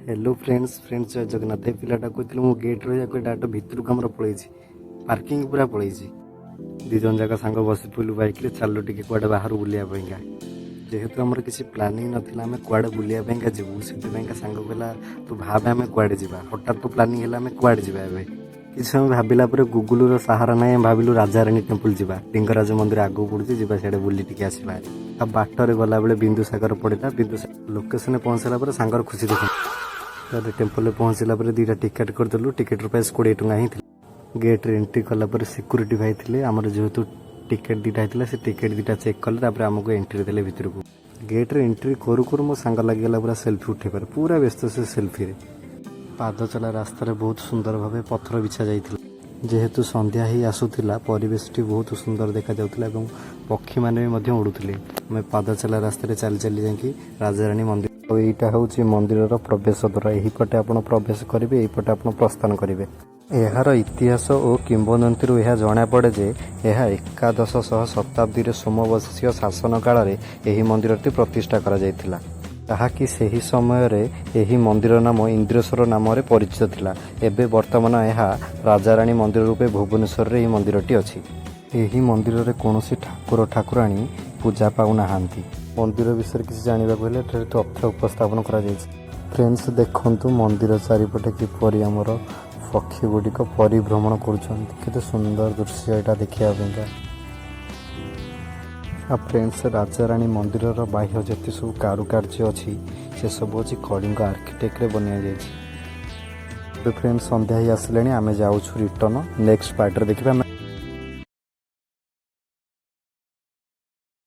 Hello friends जय जगन्नाथ। पिलाटा कहते मु गेट रही डाट भितर को आम पलि पार्किंग पूरा पलि दी जन जाक सांग बस पड़ू बाइक चलो टे कड़े बाहर बुलाइका जेहेतु आमर किसी प्लानिंग नाला आम कड़े बुलाइका जीवु से सांग कहला तू भाव आम कड़े जा हठात तो प्लानिंग है आम कड़े जा किसी समय भाविला गुगुल सहारा ना भाविलु राजाराणी टेम्पल जा लिंगराज मंदिर आगू पड़ू जा बुली टिके आसवा बाटर गला बेले बिंदुसागर पड़ा बिंदुसागर लोकेशन पहुँचला सांगर खुशी देख टेम्पल पहुँचला दीटा टिकेट करदेलु टिकेट प्राइस 20 टंका ही गेट रे एंट्री कला सिक्यूरीटी भाई थे आमर जेहेतु टिकेट दीटा होता से टिकेट दीटा चेक कले आमको एंट्री देले भितर को गेट रे एंट्री करू करू मो सांग लगे पूरा सेल्फी उठे पारे पूरा व्यस्त से सेल्फी रे पाद चला रास्तार बहुत सुंदर भाव पत्थर बिछा जाइथिला जेहेतु संध्या ही आसुला परिवेशटी बहुत सुंदर देखा जाउथिला एवं पक्षी माने भी उड़ुथिले आम पाद चला रास्तार चली चली जाकि राजाराणी मंदिर यहीटा हूँ मंदिर प्रवेश द्वार यही पटे आप प्रवेश करेंगे यही पटे आप प्रस्थान करेंगे यार इतिहास और किंवदंती यह जना पड़े जे यह 1100 शताब्दी सोमवंशीय शासन काल में यही मंदिर प्रतिष्ठा करा जायथिला ताकि सही समय रे यही मंदिर नाम इंद्रेश्वर नाम रे परिचित थिला एबे वर्तमान यह राजाराणी मंदिर रूपे भुवनेश्वर रे यही मंदिरटी अछि यही मंदिर रे कोनोसी ठाकुर ठाकुराणी पूजा पाउनाहांती मंदिर विषय किसी जानवा हेल्ले तथ्य उपस्थापन करा फ्रेंड्स देखंतु मंदिर चारिपटे किपरि आमर पक्षी गुड़िक परिभ्रमण कर सुंदर दृश्य यहाँ देखा फ्रेंड्स राजाराणी मंदिर बाह्य जति सब कारुकार्य अच्छी से सब अच्छी कलिंग आर्किटेक्ट बना जाए फ्रेंड्स संध्या ही आसले आम जाऊँ रिटर्न नेक्स्ट पार्ट देखा।